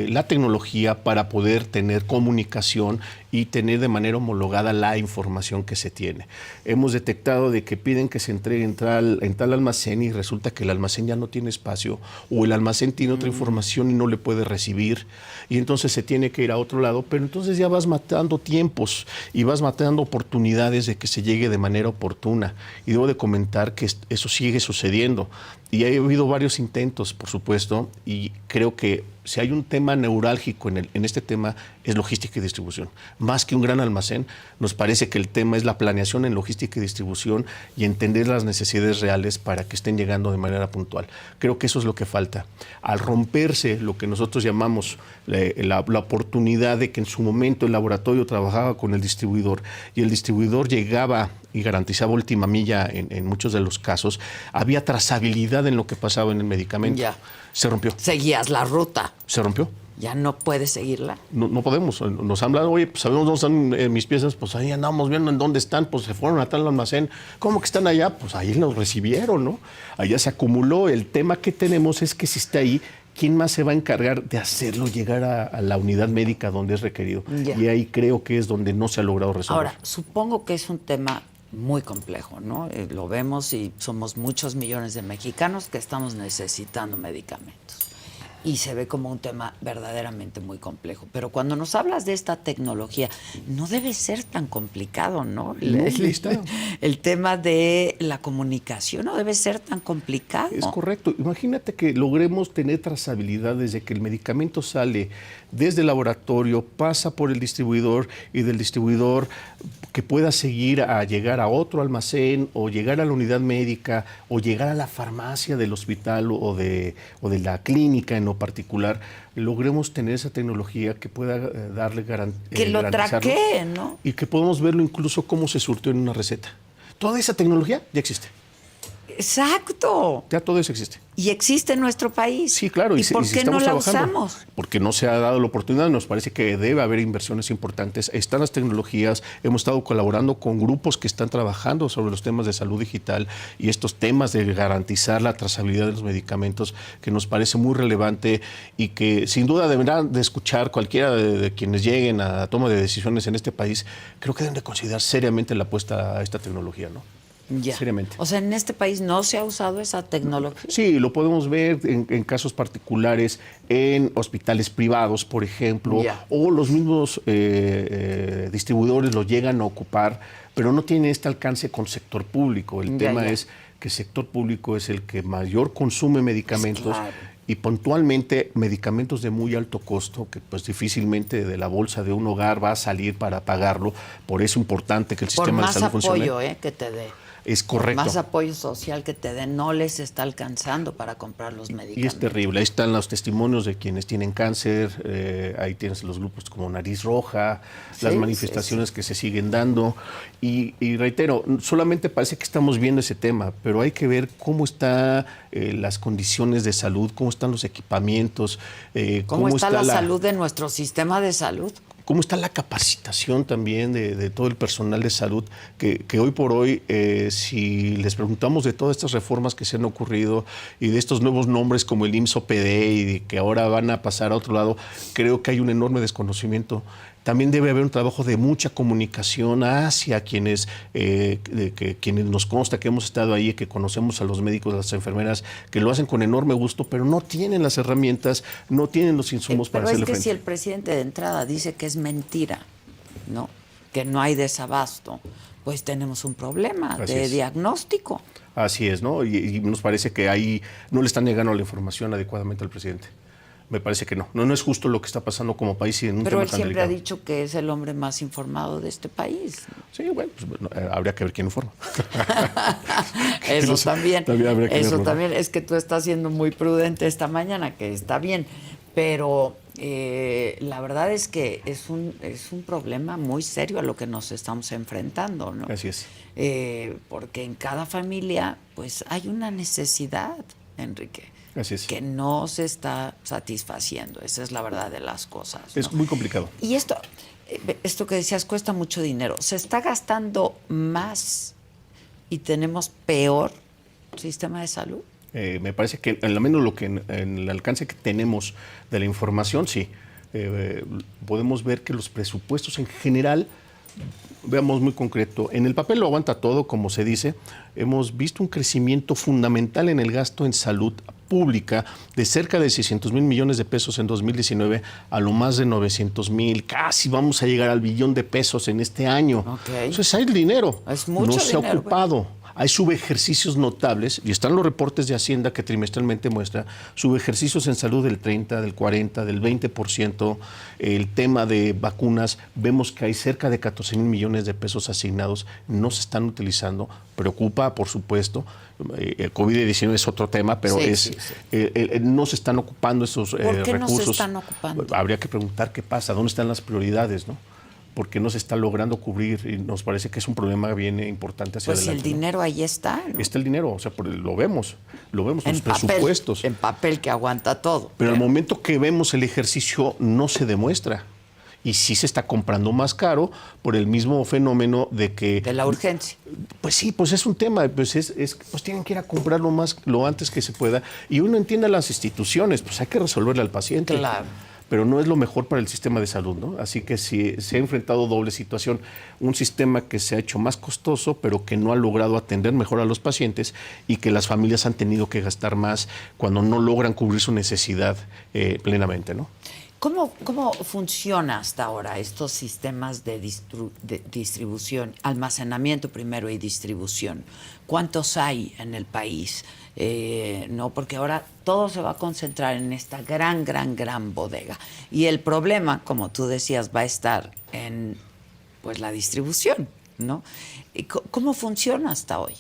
Speaker 6: la tecnología para poder tener comunicación y tener de manera homologada la información que se tiene. Hemos detectado de que piden que se entregue en tal almacén y resulta que el almacén ya no tiene espacio o el almacén tiene otra información y no le puede recibir y entonces se tiene que ir a otro lado, pero entonces ya vas matando tiempos y vas matando oportunidades de que se llegue de manera oportuna. Y debo de comentar que eso sigue sucediendo. Y ha habido varios intentos, por supuesto, y creo que si hay un tema neurálgico en este tema es logística y distribución. Más que un gran almacén, nos parece que el tema es la planeación en logística y distribución y entender las necesidades reales para que estén llegando de manera puntual. Creo que eso es lo que falta. Al romperse lo que nosotros llamamos la oportunidad de que en su momento el laboratorio trabajaba con el distribuidor y el distribuidor llegaba y garantizaba última milla en muchos de los casos, había trazabilidad en lo que pasaba en el medicamento.
Speaker 1: Ya.
Speaker 6: Se rompió.
Speaker 1: Seguías la ruta.
Speaker 6: Se rompió.
Speaker 1: Ya no puedes seguirla.
Speaker 6: No podemos. Nos han hablado, oye, pues sabemos dónde están mis piezas, pues ahí andamos viendo en dónde están, pues se fueron a tal almacén. ¿Cómo que están allá? Pues ahí los recibieron, ¿no? Allá se acumuló. El tema que tenemos es que si está ahí, ¿quién más se va a encargar de hacerlo llegar a la unidad médica donde es requerido?
Speaker 1: Ya.
Speaker 6: Y ahí creo que es donde no se ha logrado resolver.
Speaker 1: Ahora, supongo que es un tema muy complejo, ¿no? Lo vemos y somos muchos millones de mexicanos que estamos necesitando medicamentos. Y se ve como un tema verdaderamente muy complejo. Pero cuando nos hablas de esta tecnología, no debe ser tan complicado, ¿no? El tema de la comunicación no debe ser tan complicado.
Speaker 6: Es correcto. Imagínate que logremos tener trazabilidad desde que el medicamento sale desde el laboratorio, pasa por el distribuidor y del distribuidor que pueda seguir a llegar a otro almacén o llegar a la unidad médica o llegar a la farmacia del hospital o de la clínica en lo particular, logremos tener esa tecnología que pueda darle
Speaker 1: que lo traquee, ¿no?
Speaker 6: Y que podamos verlo incluso cómo se surtió en una receta. Toda esa tecnología ya existe.
Speaker 1: Exacto.
Speaker 6: Ya todo eso existe.
Speaker 1: Y existe en nuestro país.
Speaker 6: Sí, claro.
Speaker 1: ¿Y por qué no la usamos?
Speaker 6: Porque no se ha dado la oportunidad. Nos parece que debe haber inversiones importantes. Están las tecnologías. Hemos estado colaborando con grupos que están trabajando sobre los temas de salud digital y estos temas de garantizar la trazabilidad de los medicamentos, que nos parece muy relevante y que sin duda deberán de escuchar cualquiera de quienes lleguen a la toma de decisiones en este país. Creo que deben de considerar seriamente la apuesta a esta tecnología, ¿no?
Speaker 1: Ya.
Speaker 6: Seriamente.
Speaker 1: O sea, en este país no se ha usado esa tecnología.
Speaker 6: Sí, lo podemos ver en casos particulares, en hospitales privados, por ejemplo, o los mismos distribuidores lo llegan a ocupar, pero no tiene este alcance con sector público. El tema es que el sector público es el que mayor consume medicamentos. Claro. Y puntualmente medicamentos de muy alto costo, que pues difícilmente de la bolsa de un hogar va a salir para pagarlo. Por eso es importante que el sistema de salud funcione.
Speaker 1: Por más apoyo que te dé.
Speaker 6: Es correcto.
Speaker 1: Más apoyo social que te den, no les está alcanzando para comprar los medicamentos.
Speaker 6: Y es terrible. Ahí están los testimonios de quienes tienen cáncer, ahí tienes los grupos como Nariz Roja, las manifestaciones que se siguen dando. Y reitero, solamente parece que estamos viendo ese tema, pero hay que ver cómo están las condiciones de salud, cómo están los equipamientos.
Speaker 1: ¿Cómo está la salud de nuestro sistema de salud?
Speaker 6: ¿Cómo está la capacitación también de todo el personal de salud? Que hoy por hoy, si les preguntamos de todas estas reformas que se han ocurrido y de estos nuevos nombres como el IMSS-OPD y de que ahora van a pasar a otro lado, creo que hay un enorme desconocimiento. También debe haber un trabajo de mucha comunicación hacia quienes nos consta que hemos estado ahí, que conocemos a los médicos, a las enfermeras, que lo hacen con enorme gusto, pero no tienen las herramientas, no tienen los insumos para hacerle frente.
Speaker 1: Pero es que si el presidente de entrada dice que es mentira, ¿no? Que no hay desabasto, pues tenemos un problema de diagnóstico.
Speaker 6: Así es, ¿no? Y nos parece que ahí no le están llegando la información adecuadamente al presidente. Me parece que no es justo lo que está pasando como país y en un
Speaker 1: Pero
Speaker 6: tema
Speaker 1: él
Speaker 6: tan
Speaker 1: siempre
Speaker 6: delicado.
Speaker 1: ha dicho que es el hombre más informado de este país.
Speaker 6: Sí, bueno, habría que ver quién informa.
Speaker 1: Eso también.
Speaker 6: habría que
Speaker 1: Eso
Speaker 6: verlo, ¿no?
Speaker 1: también. Es que tú estás siendo muy prudente esta mañana, que está bien. Pero la verdad es que es un problema muy serio a lo que nos estamos enfrentando, ¿no?
Speaker 6: Así es.
Speaker 1: Porque en cada familia, pues, hay una necesidad, Enrique,
Speaker 6: Así es.
Speaker 1: que no se está satisfaciendo. Esa es la verdad de las cosas, ¿no?
Speaker 6: Es muy complicado.
Speaker 1: Y esto que decías cuesta mucho dinero. Se está gastando más y tenemos peor sistema de salud.
Speaker 6: Me parece que al menos lo que en el alcance que tenemos de la información, sí. Podemos ver que los presupuestos en general, veamos muy concreto, en el papel lo aguanta todo, como se dice. Hemos visto un crecimiento fundamental en el gasto en salud pública de cerca de 600 mil millones de pesos en 2019 a lo más de 900 mil. Casi vamos a llegar al billón de pesos en este año.
Speaker 1: Okay.
Speaker 6: Entonces hay dinero.
Speaker 1: Es mucho
Speaker 6: no se ha
Speaker 1: dinero,
Speaker 6: ocupado. Hay subejercicios notables, y están los reportes de Hacienda que trimestralmente muestra subejercicios en salud del 30, del 40, del 20%. El tema de vacunas, vemos que hay cerca de 14 mil millones de pesos asignados, no se están utilizando. Preocupa, por supuesto. El COVID-19 es otro tema, pero
Speaker 1: Sí.
Speaker 6: no se están ocupando esos recursos.
Speaker 1: ¿Por qué no se están ocupando?
Speaker 6: Habría que preguntar qué pasa, dónde están las prioridades, ¿no? Porque no se está logrando cubrir y nos parece que es un problema bien importante hacia
Speaker 1: Pues
Speaker 6: adelante.
Speaker 1: el dinero ahí está, ¿no?
Speaker 6: Está el dinero, o sea, lo vemos
Speaker 1: en
Speaker 6: los
Speaker 1: papel,
Speaker 6: presupuestos.
Speaker 1: en papel que aguanta todo.
Speaker 6: Pero al momento que vemos el ejercicio no se demuestra. Y sí se está comprando más caro por el mismo fenómeno de que...
Speaker 1: De la urgencia.
Speaker 6: Pues sí, pues es un tema, pues pues tienen que ir a comprar lo antes que se pueda. Y uno entiende a las instituciones, pues hay que resolverle al paciente.
Speaker 1: Claro.
Speaker 6: Pero no es lo mejor para el sistema de salud, ¿no? Así que sí, se ha enfrentado doble situación. Un sistema que se ha hecho más costoso, pero que no ha logrado atender mejor a los pacientes y que las familias han tenido que gastar más cuando no logran cubrir su necesidad plenamente, ¿no?
Speaker 1: ¿Cómo funciona hasta ahora estos sistemas de distribución, almacenamiento primero y distribución? ¿Cuántos hay en el país? No, porque ahora todo se va a concentrar en esta gran bodega. Y el problema, como tú decías, va a estar en pues la distribución, ¿no? ¿Cómo funciona hasta hoy?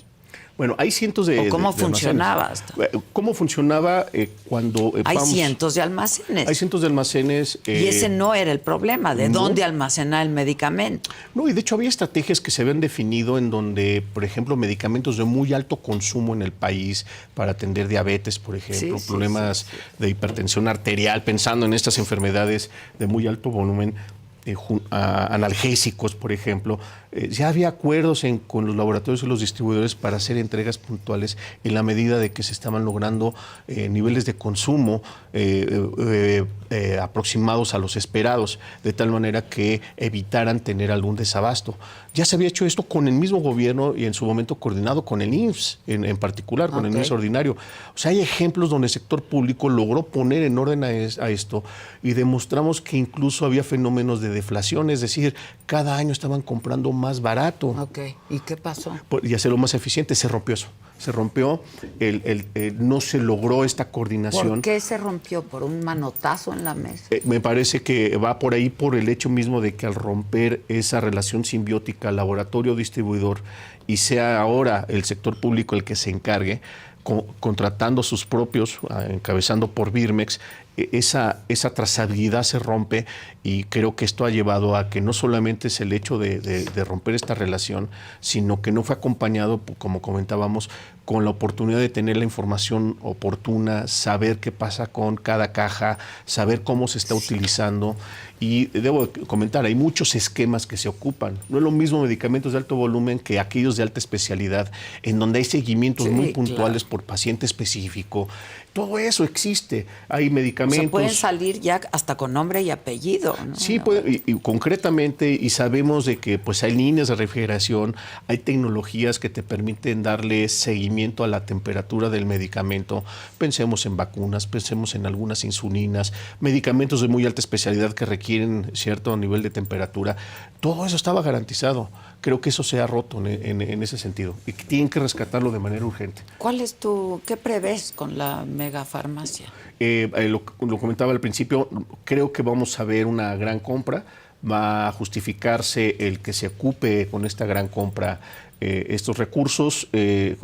Speaker 6: Bueno, hay cientos de...
Speaker 1: ¿O cómo
Speaker 6: de
Speaker 1: funcionaba
Speaker 6: almacenes. ¿Cómo funcionaba cuando...
Speaker 1: Hay cientos de almacenes.
Speaker 6: Hay cientos de almacenes.
Speaker 1: Y ese no era el problema, de dónde almacenar el medicamento.
Speaker 6: No, y de hecho había estrategias que se habían definido en donde, por ejemplo, medicamentos de muy alto consumo en el país para atender diabetes, por ejemplo, problemas de hipertensión arterial, pensando en estas enfermedades de muy alto volumen, analgésicos, por ejemplo. Ya había acuerdos con los laboratorios y los distribuidores para hacer entregas puntuales en la medida de que se estaban logrando niveles de consumo aproximados a los esperados, de tal manera que evitaran tener algún desabasto. Ya se había hecho esto con el mismo gobierno y en su momento coordinado con el IMSS, en particular, con el IMSS ordinario. O sea, hay ejemplos donde el sector público logró poner en orden a esto y demostramos que incluso había fenómenos de deflación, es decir, cada año estaban comprando más barato.
Speaker 1: Ok, ¿y qué pasó?
Speaker 6: Y hacerlo más eficiente, se rompió eso. Se rompió, no se logró esta coordinación.
Speaker 1: ¿Por qué se rompió? ¿Por un manotazo en la mesa?
Speaker 6: Me parece que va por ahí por el hecho mismo de que al romper esa relación simbiótica laboratorio-distribuidor y sea ahora el sector público el que se encargue, contratando sus propios, encabezando por Birmex, esa trazabilidad se rompe y creo que esto ha llevado a que no solamente es el hecho de romper esta relación, sino que no fue acompañado, como comentábamos, con la oportunidad de tener la información oportuna, saber qué pasa con cada caja, saber cómo se está utilizando. Y debo comentar, hay muchos esquemas que se ocupan. No es lo mismo medicamentos de alto volumen que aquellos de alta especialidad, en donde hay seguimientos muy puntuales por paciente específico. Todo eso existe. Hay medicamentos...
Speaker 1: O sea, pueden salir ya hasta con nombre y apellido, ¿no?
Speaker 6: Sí, y concretamente, y sabemos de que pues hay líneas de refrigeración, hay tecnologías que te permiten darle seguimiento a la temperatura del medicamento. Pensemos en vacunas, pensemos en algunas insulinas, medicamentos de muy alta especialidad que requieren cierto nivel de temperatura. Todo eso estaba garantizado. creo que eso se ha roto en ese sentido y que tienen que rescatarlo de manera urgente.
Speaker 1: ¿Qué prevés con la megafarmacia?
Speaker 6: Lo comentaba al principio, creo que vamos a ver una gran compra, va a justificarse el que se ocupe con esta gran compra estos recursos,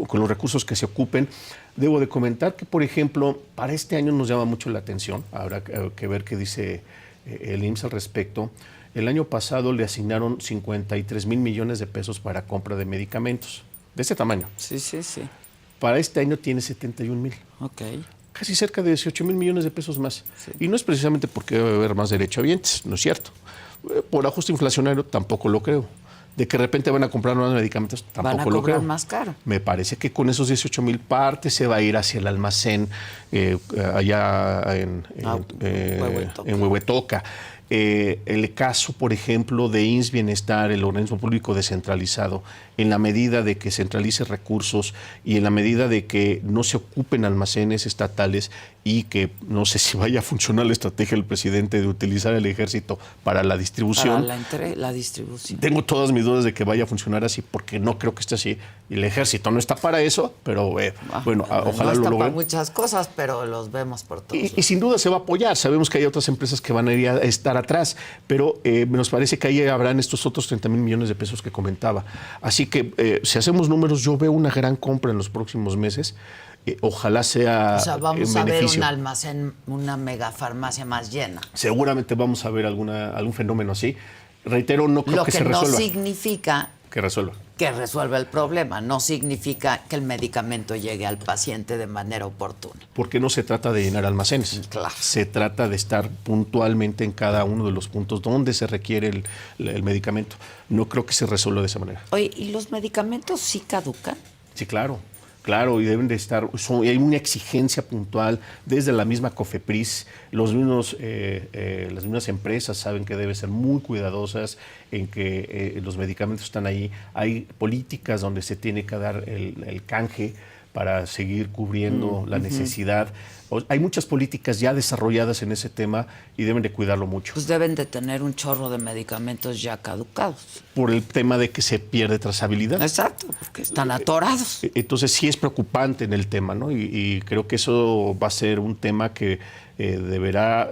Speaker 6: con los recursos que se ocupen. Debo de comentar que, por ejemplo, para este año nos llama mucho la atención, habrá que ver qué dice el IMSS al respecto. El año pasado le asignaron 53,000 millones de pesos para compra de medicamentos, de ese tamaño.
Speaker 1: Sí.
Speaker 6: Para este año tiene 71,000.
Speaker 1: Ok.
Speaker 6: Casi cerca de 18,000 millones de pesos más. Sí. Y no es precisamente porque debe haber más derechohabientes, no es cierto. Por ajuste inflacionario tampoco lo creo. De que de repente van a comprar más medicamentos, tampoco lo creo.
Speaker 1: Van a cobrar más caro.
Speaker 6: Me parece que con esos 18,000 partes se va a ir hacia el almacén allá en Huehuetoca. El caso, por ejemplo, de IMSS Bienestar, el organismo público descentralizado, en la medida de que centralice recursos y en la medida de que no se ocupen almacenes estatales y que no sé si vaya a funcionar la estrategia del presidente de utilizar el ejército para la distribución.
Speaker 1: Para la distribución.
Speaker 6: Tengo todas mis dudas de que vaya a funcionar así porque no creo que esté así. Y el ejército no está para eso, pero bueno, ojalá
Speaker 1: no
Speaker 6: lo
Speaker 1: está
Speaker 6: logren.
Speaker 1: para muchas cosas, pero los vemos por todos.
Speaker 6: Y sin duda se va a apoyar. Sabemos que hay otras empresas que van a ir a estar atrás, pero nos parece que ahí habrán estos otros 30,000 millones de pesos que comentaba. Así que si hacemos números, yo veo una gran compra en los próximos meses. Ojalá sea.
Speaker 1: O sea, vamos a ver un almacén, una megafarmacia más llena.
Speaker 6: Seguramente vamos a ver algún fenómeno así. Reitero, no creo que se resuelva.
Speaker 1: Lo que no significa
Speaker 6: que resuelva.
Speaker 1: Que resuelva el problema. No significa que el medicamento llegue al paciente de manera oportuna.
Speaker 6: Porque no se trata de llenar almacenes.
Speaker 1: Claro.
Speaker 6: Se trata de estar puntualmente en cada uno de los puntos donde se requiere el medicamento. No creo que se resuelva de esa manera.
Speaker 1: Oye, ¿y los medicamentos sí caducan?
Speaker 6: Sí, claro. Claro, y deben de estar, hay una exigencia puntual desde la misma COFEPRIS, las mismas empresas saben que deben ser muy cuidadosas en que los medicamentos están ahí. Hay políticas donde se tiene que dar el canje para seguir cubriendo la necesidad. Hay muchas políticas ya desarrolladas en ese tema y deben de cuidarlo mucho.
Speaker 1: Pues deben de tener un chorro de medicamentos ya caducados.
Speaker 6: Por el tema de que se pierde trazabilidad.
Speaker 1: Exacto, porque están atorados.
Speaker 6: Entonces sí es preocupante en el tema, ¿no? Y creo que eso va a ser un tema que deberá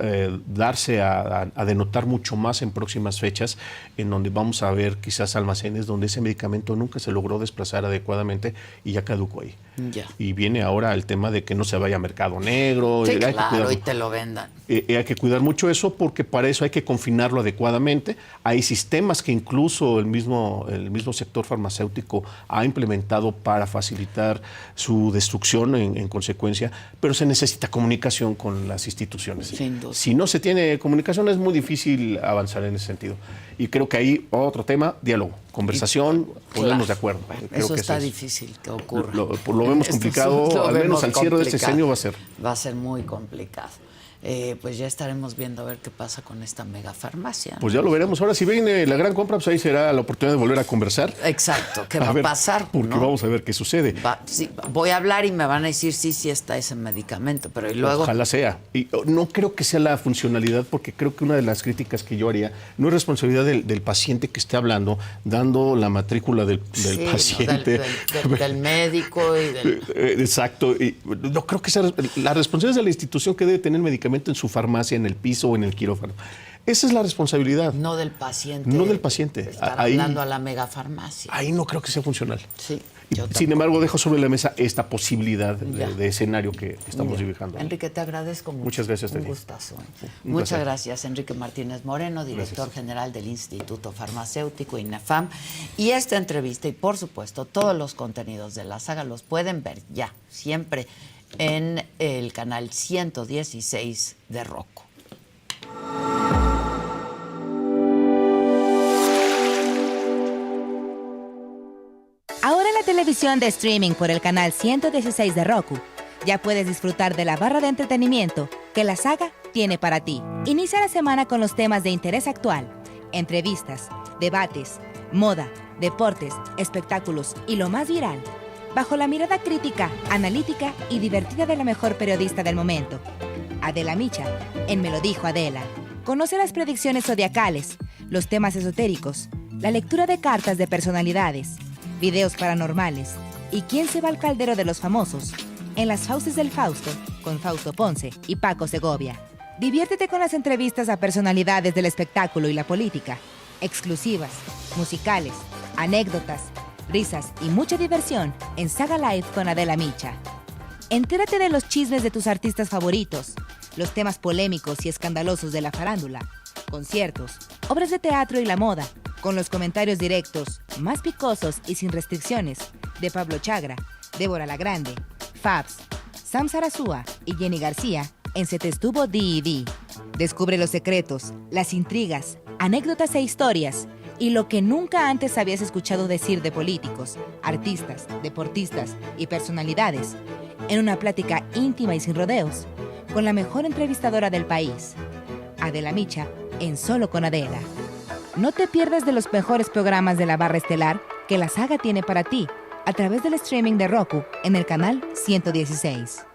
Speaker 6: darse a denotar mucho más en próximas fechas, en donde vamos a ver quizás almacenes donde ese medicamento nunca se logró desplazar adecuadamente y ya caducó ahí.
Speaker 1: Ya.
Speaker 6: Y viene ahora el tema de que no se vaya a mercado negro.
Speaker 1: Sí, claro, y te lo vendan.
Speaker 6: Hay que cuidar mucho eso porque para eso hay que confinarlo adecuadamente. Hay sistemas que incluso el mismo sector farmacéutico ha implementado para facilitar su destrucción en consecuencia, pero se necesita comunicación con las instituciones.
Speaker 1: Sin duda.
Speaker 6: Si no se tiene comunicación es muy difícil avanzar en ese sentido. Y creo que ahí otro tema, diálogo, conversación, ponernos de acuerdo.
Speaker 1: Bueno,
Speaker 6: creo
Speaker 1: eso
Speaker 6: que
Speaker 1: está difícil que ocurra.
Speaker 6: Lo vemos complicado, al menos al cierre de este sexenio va a ser.
Speaker 1: Va a ser muy complicado. Pues ya estaremos viendo a ver qué pasa con esta megafarmacia, ¿no?
Speaker 6: Pues ya lo veremos. Ahora, si viene la gran compra, pues ahí será la oportunidad de volver a conversar.
Speaker 1: Exacto, ¿qué va a pasar?
Speaker 6: Porque
Speaker 1: ¿no?
Speaker 6: vamos a ver qué sucede.
Speaker 1: Sí, voy a hablar y me van a decir sí está ese medicamento, pero y luego...
Speaker 6: Ojalá sea. Y no creo que sea la funcionalidad, porque creo que una de las críticas que yo haría no es responsabilidad del paciente que esté hablando, dando la matrícula del paciente.
Speaker 1: No, del médico y del...
Speaker 6: Exacto. Y no creo que sea la responsabilidad de la institución que debe tener el medicamento en su farmacia, en el piso o en el quirófano. Esa es la responsabilidad.
Speaker 1: No del paciente.
Speaker 6: No del paciente.
Speaker 1: Estar hablando a la megafarmacia.
Speaker 6: Ahí no creo que sea funcional.
Speaker 1: Sí.
Speaker 6: Sin embargo, dejo sobre la mesa esta posibilidad de escenario que estamos dibujando.
Speaker 1: Enrique, te agradezco mucho.
Speaker 6: Muchas gracias,
Speaker 1: Un
Speaker 6: Teni.
Speaker 1: gustazo.
Speaker 6: Muchas
Speaker 1: gracias, Enrique Martínez Moreno, director general del Instituto Farmacéutico, INAFAM. Y esta entrevista y, por supuesto, todos los contenidos de la saga los pueden ver ya, siempre, en el canal 116 de Roku.
Speaker 7: Ahora en la televisión de streaming por el canal 116 de Roku, ya puedes disfrutar de la barra de entretenimiento que la saga tiene para ti. Inicia la semana con los temas de interés actual, entrevistas, debates, moda, deportes, espectáculos y lo más viral, bajo la mirada crítica, analítica y divertida de la mejor periodista del momento, Adela Micha, en Me lo dijo Adela. Conoce las predicciones zodiacales, los temas esotéricos, la lectura de cartas de personalidades, videos paranormales y quién se va al caldero de los famosos en Las Fauces del Fausto con Fausto Ponce y Paco Segovia. Diviértete con las entrevistas a personalidades del espectáculo y la política, exclusivas, musicales, anécdotas, risas y mucha diversión en Saga Live con Adela Micha. Entérate de los chismes de tus artistas favoritos, los temas polémicos y escandalosos de la farándula, conciertos, obras de teatro y la moda, con los comentarios directos, más picosos y sin restricciones, de Pablo Chagra, Débora La Grande, Fabs, Sam Sarasúa y Jenny García en Se Te Estuvo D&D. Descubre los secretos, las intrigas, anécdotas e historias y lo que nunca antes habías escuchado decir de políticos, artistas, deportistas y personalidades en una plática íntima y sin rodeos con la mejor entrevistadora del país, Adela Micha, en Solo con Adela. No te pierdas de los mejores programas de la barra estelar que la Saga tiene para ti a través del streaming de Roku en el canal 116.